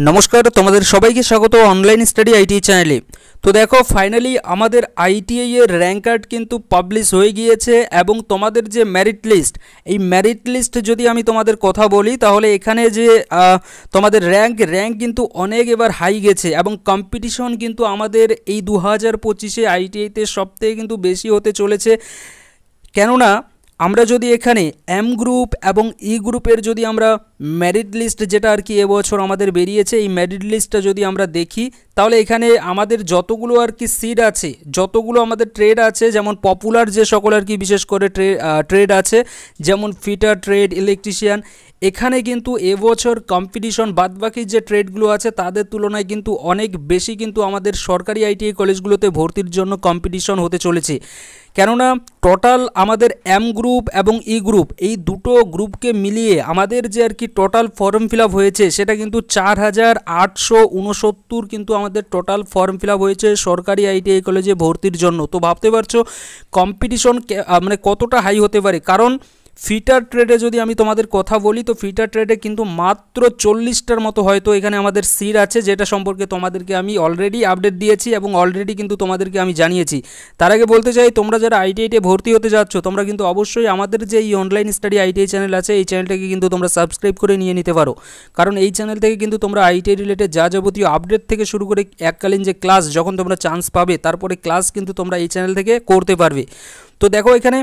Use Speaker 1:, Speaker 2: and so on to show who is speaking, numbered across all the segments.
Speaker 1: নমস্কার, তোমাদের সবাইকে স্বাগত অনলাইন স্টাডি আইটিআই চ্যানেলে। তো দেখো, ফাইনালি আমাদের আইটিআই এর র্যাঙ্ক কার্ড কিন্তু পাবলিশ হয়ে গিয়েছে এবং তোমাদের যে মেরিট লিস্ট, এই মেরিট লিস্ট যদি আমি তোমাদের কথা বলি তাহলে এখানে যে তোমাদের র্যাঙ্ক কিন্তু অনেক এবার হাই গেছে এবং কম্পিটিশন কিন্তু আমাদের এই 2025-এ আইটিআইতে সবথেকে কিন্তু বেশি হতে চলেছে। কেননা আমরা যদি এখানে এম গ্রুপ এবং ই গ্রুপের যদি আমরা মেরিট লিস্ট যেটা আর কি এবছর আমাদের বেরিয়েছে, এই মেরিট লিস্টটা যদি আমরা দেখি তাহলে এখানে আমাদের যতগুলো আর কি সিট আছে, যতগুলো আমাদের ট্রেড আছে, যেমন পপুলার যে সকল আর কি বিশেষ করে ট্রেড আছে, যেমন ফিটার ট্রেড, ইলেকট্রিশিয়ান, এখানে কিন্তু এবছর কম্পিটিশন বাদবাকি যে ট্রেডগুলো আছে তাদের তুলনায় কিন্তু অনেক বেশি কিন্তু আমাদের সরকারি আইটিআই কলেজগুলোতে ভর্তির জন্য কম্পিটিশন হতে চলেছে। কেননা টোটাল আমাদের এম গ্রুপ এবং ই গ্রুপ, এই দুটো গ্রুপকে মিলিয়ে আমাদের যে আর কি টোটাল ফর্ম ফিল আপ হয়েছে সেটা কিন্তু 4869 কিন্তু আমাদের টোটাল ফর্ম ফিল আপ হয়েছে সরকারি আইটিআই কলেজে ভর্তির জন্য। তো ভাবতে পারছো কম্পিটিশন মানে কতটা হাই হতে পারে। কারণ ফিটার ট্রেডে যদি আমি তোমাদের কথা বলি তো ফিটার ট্রেডে কিন্তু মাত্র 40টার মতো হয়তো এখানে আমাদের সিট আছে, যেটা সম্পর্কে তোমাদেরকে আমি অলরেডি আপডেট দিয়েছি এবং অলরেডি কিন্তু তোমাদেরকে আমি জানিয়েছি। তার আগে বলতে চাই, তোমরা যারা আইটিআইতে ভর্তি হতে যাচ্ছ তোমরা কিন্তু অবশ্যই আমাদের যে এই অনলাইন স্টাডি আইটিআই চ্যানেল আছে এই চ্যানেলটাকে কিন্তু তোমরা সাবস্ক্রাইব করে নিয়ে নিতে পারো। কারণ এই চ্যানেল থেকে কিন্তু তোমরা আইটিআই রিলেটেড যা যাবতীয় আপডেট থেকে শুরু করে এককালীন যে ক্লাস যখন তোমরা চান্স পাবে তারপরে ক্লাস কিন্তু তোমরা এই চ্যানেল থেকে করতে পারবে। তো দেখো, এখানে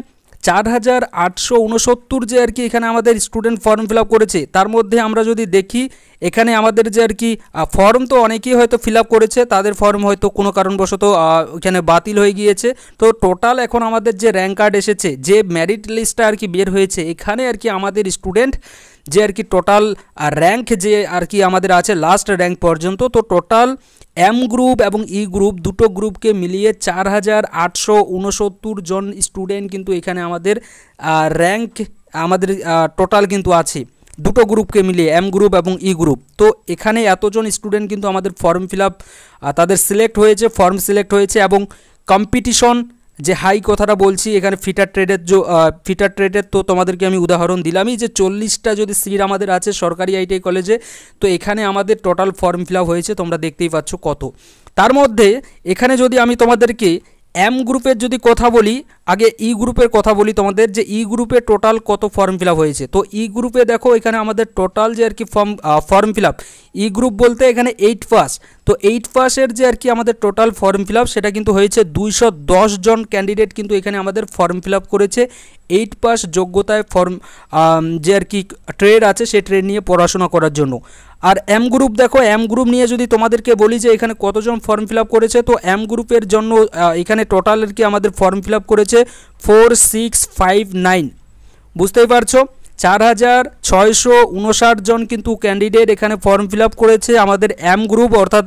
Speaker 1: 4869 যে আর কি এখানে আমাদের স্টুডেন্ট ফর্ম ফিল আপ করেছে, তার মধ্যে আমরা যদি দেখি এখানে আমাদের যে আর কি ফর্ম তো অনেকেই হয়তো ফিল আপ করেছে, তাদের ফর্ম হয়তো কোনো কারণবশত এখানে বাতিল হয়ে গিয়েছে। তো টোটাল এখন আমাদের যে র্যাঙ্ক কার্ড এসেছে, যে মেরিট লিস্টটা আর কি বের হয়েছে, এখানে আর কি আমাদের স্টুডেন্ট যে আর কি টোটাল র্যাঙ্ক যে আর কি আমাদের আছে লাস্ট র্যাঙ্ক পর্যন্ত, তো টোটাল এম গ্রুপ এবং ই গ্রুপ দুটো গ্রুপকে মিলিয়ে 4869 জন স্টুডেন্ট কিন্তু এখানে আমাদের র্যাঙ্ক আমাদের টোটাল কিন্তু আছে দুটো গ্রুপকে মিলিয়ে, এম গ্রুপ এবং ই গ্রুপ। তো এখানে এতজন স্টুডেন্ট কিন্তু আমাদের ফর্ম ফিল আপ তাদের সিলেক্ট হয়েছে, ফর্ম সিলেক্ট হয়েছে এবং কম্পিটিশন যে হাই কথাটা বলছি এখানে ফিটার ট্রেডের তো তোমাদেরকে আমি উদাহরণ দিলামই যে 40টা যদি সিট আমাদের আছে সরকারি আইটিআই কলেজে, তো এখানে আমাদের টোটাল ফর্ম ফিল আপ হয়েছে, তোমরা দেখতেই পাচ্ছ কত। তার মধ্যে এখানে যদি আমি তোমাদেরকে এম গ্রুপের যদি কথা বলি, আগে ই গ্রুপের কথা বলি তোমাদের, যে ই গ্রুপে টোটাল কত ফর্ম ফিল আপ হয়েছে। তো ই গ্রুপে দেখো এখানে আমাদের টোটাল যে আর কি ফর্ম ফিল আপ, ই গ্রুপ বলতে এখানে 8 পাস, তো 8 পাসের যে আর কি আমাদের টোটাল ফর্ম ফিল আপ সেটা কিন্তু হয়েছে 210 জন ক্যান্ডিডেট কিন্তু এখানে আমাদের ফর্ম ফিল আপ করেছে 8 পাস যোগ্যতায় ফর্ম যে আর কি ট্রেড আছে সেই ট্রেড নিয়ে পড়াশোনা করার জন্য। আর এম গ্রুপ দেখো, এম গ্রুপ নিয়ে যদি তোমাদেরকে বলি যে এখানে কতজন ফর্ম ফিল আপ করেছে, তো এম গ্রুপের জন্য এখানে টোটাল আর কি আমাদের ফর্ম ফিল আপ করেছে 4659, বুঝতেই পারছো 4659 জন কিন্তু ক্যান্ডিডেট এখানে ফর্ম ফিল আপ করেছে আমাদের এম গ্রুপ, অর্থাৎ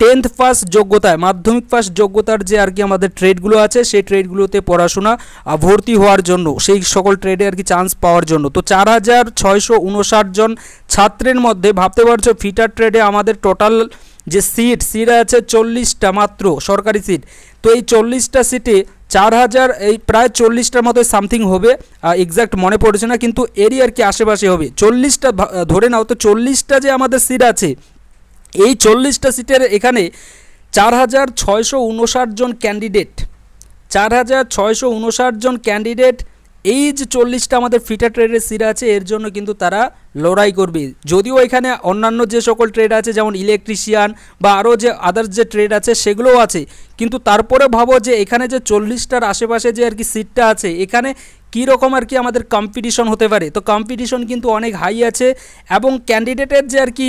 Speaker 1: 10th পাস যোগ্যতায়, মাধ্যমিক পাস যোগ্যতার যে আর কি আমাদের ট্রেডগুলো আছে সেই ট্রেডগুলোতে পড়াশোনা ভর্তি হওয়ার জন্য, সেই সকল ট্রেডে আর কি চান্স পাওয়ার জন্য। তো 4659 জন ছাত্রের মধ্যে ভাবতে পারছো ফিটার ট্রেডে আমাদের টোটাল যে সিট আছে 40টা মাত্র সরকারি সিট। তো এই 40টা সিটে 4000 এই প্রায় 40টার মতো সামথিং হবে, এক্স্যাক্ট মনে পড়ছে না, কিন্তু এরই আর কি আশেপাশে হবে 40টা ধরে নাও। তো 40টা যে আমাদের সিট আছে, এই 40টা সিটের এখানে 4659 জন ক্যান্ডিডেট, 4659 জন ক্যান্ডিডেট এই যে 40টা আমাদের ফিটার ট্রেডের সিট আছে এর জন্য কিন্তু তারা লড়াই করবে। যদিও এখানে অন্যান্য যে সকল ট্রেড আছে যেমন ইলেকট্রিশিয়ান বা আরও যে আদার্স যে ট্রেড আছে সেগুলোও আছে, কিন্তু তারপরে ভাবো যে এখানে যে 40টার আশেপাশে যে আর কি সিটটা আছে এখানে কী রকম আর কি আমাদের কম্পিটিশন হতে পারে। তো কম্পিটিশন কিন্তু অনেক হাই আছে এবং ক্যান্ডিডেটের যে আর কি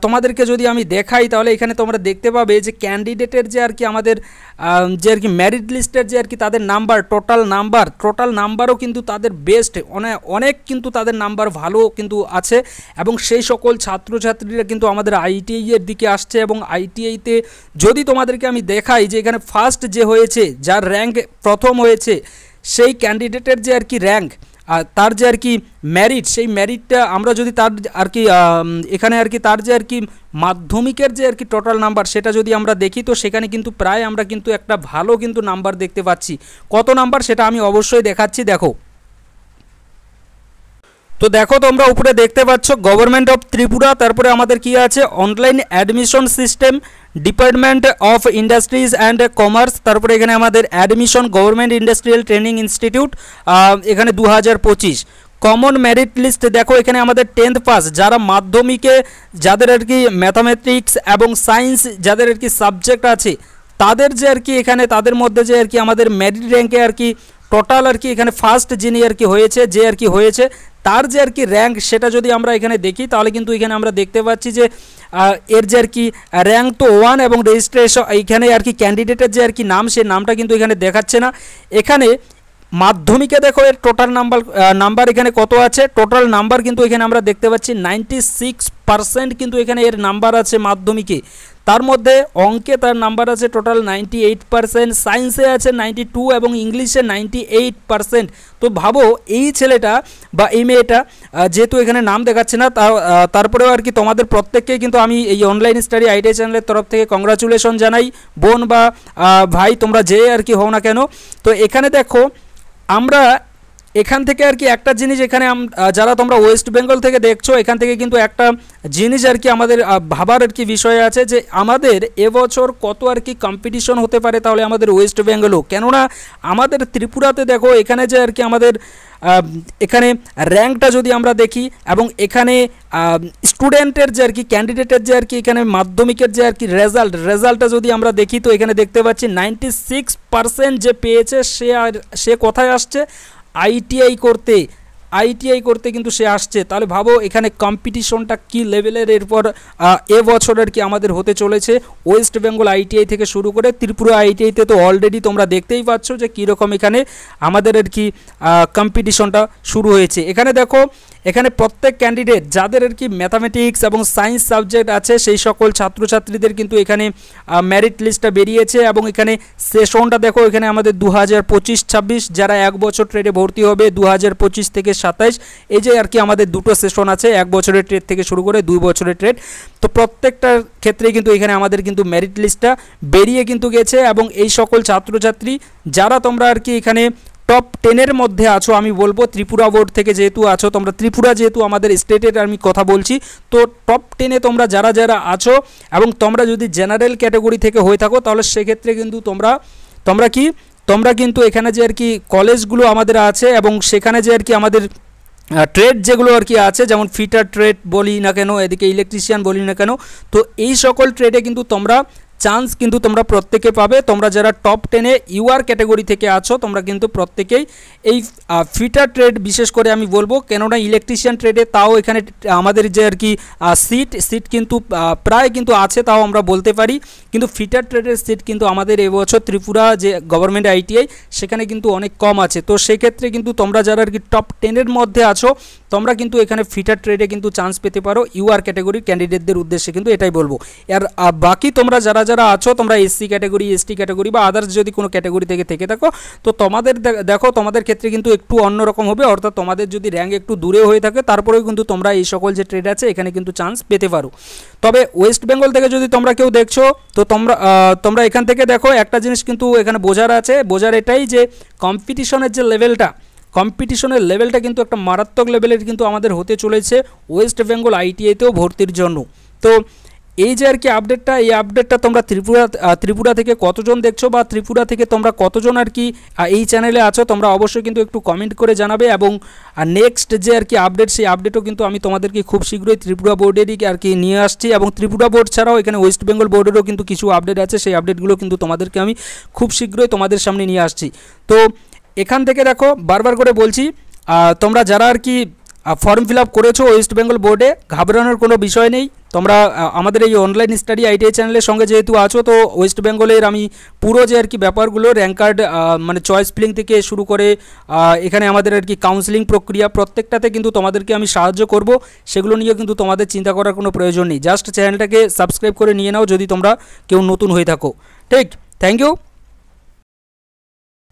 Speaker 1: তোমাদেরকে যদি আমি দেখাই তাহলে এখানে তোমরা দেখতে পাবে যে ক্যান্ডিডেটের যে আর কি আমাদের যে আর কি মেরিট লিস্টের যে আর কি তাদের নাম্বার, টোটাল নাম্বারও কিন্তু তাদের বেস্ট, অনেক কিন্তু তাদের নাম্বার ভালো কিন্তু আছে এবং সেই সকল ছাত্রছাত্রীরা কিন্তু আমাদের আইটিআই এর দিকে আসছে। এবং আইটিআইতে যদি তোমাদেরকে আমি দেখাই যে এখানে ফার্স্ট যে হয়েছে, যার র্যাঙ্ক প্রথম হয়েছে, সেই ক্যান্ডিডেটের যে আর কি র্যাঙ্ক আর তার যে আর কি মেরিট, সেই মেরিটটা আমরা যদি তার আর কি এখানে আর কি তার যে আর কি মাধ্যমিকের যে আর কি টোটাল নাম্বার সেটা যদি আমরা দেখি তো সেখানে কিন্তু প্রায় আমরা কিন্তু একটা ভালো কিন্তু নাম্বার দেখতে পাচ্ছি। কত নাম্বার সেটা আমি অবশ্যই দেখাচ্ছি, দেখো। তো তো দেখো তোমরা উপরে দেখতে পাচ্ছ গভর্নমেন্ট অফ ত্রিপুরা, তারপরে আমাদের কি আছে online admission system, department of industries and commerce, তারপরে এখানে আমাদের admission government industrial training institute এখানে 2025। কমন মেরিট লিস্ট দেখো এখানে আমাদের 10th পাস যারা মাধ্যমিকে, যাদের আর কি ম্যাথামেটিক্স এবং সায়েন্স যাদের আর কি সাবজেক্ট আছে, তাদের যে আর কি এখানে তাদের মধ্যে যে আর কি আমাদের মেরিট র্যাঙ্কে আর কি টোটাল আর কি এখানে ফার্স্ট যিনি আর কি হয়েছে, যে আর কি হয়েছে তার যে আর কি র্যাঙ্ক, সেটা যদি আমরা এখানে দেখি তাহলে কিন্তু এখানে আমরা দেখতে পাচ্ছি যে এর যে আর কি র্যাঙ্ক তো 1 এবং রেজিস্ট্রেশন এখানে আর কি ক্যান্ডিডেটের যে আর কি নাম, সেই নামটা কিন্তু এখানে দেখাচ্ছে না। এখানে মাধ্যমিকে দেখো এর টোটাল নাম্বার এখানে কত আছে, টোটাল নাম্বার কিন্তু এখানে আমরা দেখতে পাচ্ছি 96% কিন্তু এখানে এর নাম্বার আছে মাধ্যমিকে। তার মধ্যে অঙ্কে তার নাম্বার আছে টোটাল 98%, সায়েন্সে আছে 92 এবং ইংলিশে 98%। তো ভাবো এই ছেলেটা বা এই মেয়েটা যেহেতু এখানে নাম দেখাচ্ছে না, তারপরেও আর কি তোমাদের প্রত্যেককেই কিন্তু আমি এই অনলাইন স্টাডি আইডিয়া চ্যানেলের তরফ থেকে কংগ্রাচুলেশন জানাই, বোন বা ভাই তোমরা যে আর কি হও না কেন। তো এখানে দেখো আমরা এখান থেকে আর কি একটা জিনিস এখানে যারা তোমরা ওয়েস্ট বেঙ্গল থেকে দেখছো, এখান থেকে কিন্তু একটা জিনিস আর কি আমাদের ভাবার আর কি বিষয় আছে যে আমাদের এবছর কত আর কি কম্পিটিশন হতে পারে তাহলে আমাদের ওয়েস্ট বেঙ্গলও। কেননা আমাদের ত্রিপুরাতে দেখো এখানে যে আর কি আমাদের এখানে র্যাঙ্কটা যদি আমরা দেখি এবং এখানে স্টুডেন্টের যে আর কি ক্যান্ডিডেটের যে আর কি এখানে মাধ্যমিকের যে আর কি রেজাল্টটা যদি আমরা দেখি, তো এখানে দেখতে পাচ্ছি 96% যে পেয়েছে সে কোথায় আসছে, আইটিআই করতে কিন্তু সে আসছে। তাহলে ভাবো এখানে কম্পিটিশনটা কি লেভেলের এরপর এবছর আর কি আমাদের হতে চলেছে। ওয়েস্ট বেঙ্গল আইটিআই থেকে শুরু করে ত্রিপুরা আইটিআইতে তো অলরেডি তোমরা দেখতেই পাচ্ছ যে কীরকম এখানে আমাদের আর কি কম্পিটিশনটা শুরু হয়েছে। এখানে দেখো এখানে প্রত্যেক ক্যান্ডিডেট যাদের আর কি ম্যাথামেটিক্স এবং সায়েন্স সাবজেক্ট আছে সেই সকল ছাত্রছাত্রীদের কিন্তু এখানে মেরিট লিস্টটা বেরিয়েছে এবং এখানে সেশনটা দেখো এখানে আমাদের 2025-26 যারা 1 বছর ট্রেডে ভর্তি হবে 2025 থেকে 27, এই যে আর কি আমাদের দুটো সেশন আছে, 1 বছরের ট্রেড থেকে শুরু করে 2 বছরের ট্রেড। তো প্রত্যেকটার ক্ষেত্রে কিন্তু এখানে আমাদের কিন্তু মেরিট লিস্টটা বেরিয়ে কিন্তু গেছে এবং এই সকল ছাত্রছাত্রী যারা তোমরা আর কি এখানে টপ 10-এর মধ্যে আছো, আমি বলবো ত্রিপুরা বোর্ড থেকে যেহেতু আছো তোমরা, ত্রিপুরা যেহেতু আমাদের স্টেটের আমি কথা বলছি, তো টপ 10-এ তোমরা যারা যারা আছো এবং তোমরা যদি জেনারেল ক্যাটাগরি থেকে হয়ে থাকো তাহলে সেক্ষেত্রে কিন্তু তোমরা কিন্তু এখানে যে আর কি কলেজগুলো আমাদের আছে এবং সেখানে যে আর কি আমাদের ট্রেড যেগুলো আর কি আছে, যেমন ফিটার ট্রেড বলি না কেন, এদিকে ইলেকট্রিশিয়ান বলি না কেন, তো এই সকল ট্রেডে কিন্তু তোমরা চান্স কিন্তু তোমরা প্রত্যেকে পাবে। তোমরা যারা টপ 10-এ ইউআর ক্যাটাগরি থেকে আছো তোমরা কিন্তু প্রত্যেকেই এই ফিটার ট্রেড বিশেষ করে আমি বলবো, কেননা ইলেকট্রিশিয়ান ট্রেডে তাও এখানে আমাদের যে আর কি সিট কিন্তু প্রায় কিন্তু আছে, তাও আমরা বলতে পারি, কিন্তু ফিটার ট্রেডের সিট কিন্তু আমাদের এবছর ত্রিপুরা যে গভর্নমেন্ট আইটিআই সেখানে কিন্তু অনেক কম আছে। তো সেক্ষেত্রে কিন্তু তোমরা যারা আর কি টপ 10-এর মধ্যে আছো তোমরা কিন্তু এখানে ফিটার ট্রেডে কিন্তু চান্স পেতে পারো ইউআর ক্যাটাগরির ক্যান্ডিডেটদের উদ্দেশ্যে কিন্তু এটাই বলবো। আর বাকি তোমরা যারা যারা আছো তোমরা এসসি ক্যাটাগরি, এসটি ক্যাটাগরি বা আদার্স যদি কোনো ক্যাটাগরি থেকে থাকো, তো তোমাদের দেখো তোমাদের ক্ষেত্রে কিন্তু একটু অন্যরকম হবে, অর্থাৎ তোমাদের যদি র্যাঙ্ক একটু দূরে হয়ে থাকে তারপরেও কিন্তু তোমরা এই সকল যে ট্রেড আছে এখানে কিন্তু চান্স পেতে পারো। তবে ওয়েস্ট বেঙ্গল থেকে যদি তোমরা কেউ দেখছো তো তোমরা এখান থেকে দেখো একটা জিনিস কিন্তু এখানে বোঝার এটাই যে কম্পিটিশনের যে লেভেলটা কিন্তু একটা মারাত্মক লেভেলের কিন্তু আমাদের হতে চলেছে ওয়েস্ট বেঙ্গল আইটিআইতেও ভর্তির জন্য। তো এই যে আর কি এই আপডেটটা তোমরা ত্রিপুরা থেকে কতজন দেখছো বা ত্রিপুরা থেকে তোমরা কতজন আর কি এই চ্যানেলে আছো তোমরা অবশ্যই কিন্তু একটু কমেন্ট করে জানাবে। এবং নেক্সট যে আর কি আপডেট, সেই আপডেটও কিন্তু আমি তোমাদেরকে খুব শীঘ্রই ত্রিপুরা বোর্ডেরই আর কি নিয়ে আসছি। এবং ত্রিপুরা বোর্ড ছাড়াও এখানে ওয়েস্ট বেঙ্গল বোর্ডেরও কিন্তু কিছু আপডেট আছে, সেই আপডেটগুলো কিন্তু তোমাদেরকে আমি খুব শীঘ্রই তোমাদের সামনে নিয়ে আসছি। তো এখান থেকে দেখো বারবার করে বলছি, তোমরা যারা আর কি ফর্ম ফিল আপ করেছো ওয়েস্ট বেঙ্গল বোর্ডে, ঘাবড়ানোর কোনো বিষয় নেই। তোমরা আমাদের এই অনলাইন স্টাডি আইটিআই চ্যানেলের সঙ্গে যেহেতু আছো, তো ওয়েস্ট বেঙ্গলের আমি পুরো যে আর কি ব্যাপারগুলো র্যাঙ্ক কার্ড মানে চয়েস ফিলিং থেকে শুরু করে এখানে আমাদের আর কি কাউন্সিলিং প্রক্রিয়া প্রত্যেকটাতে কিন্তু তোমাদেরকে আমি সাহায্য করব, সেগুলো নিয়ে কিন্তু তোমাদের চিন্তা করার কোনো প্রয়োজন নেই। জাস্ট চ্যানেলটাকে সাবস্ক্রাইব করে নিয়ে নাও যদি তোমরা কেউ নতুন হয়ে থাকো। ঠিক, থ্যাংক ইউ।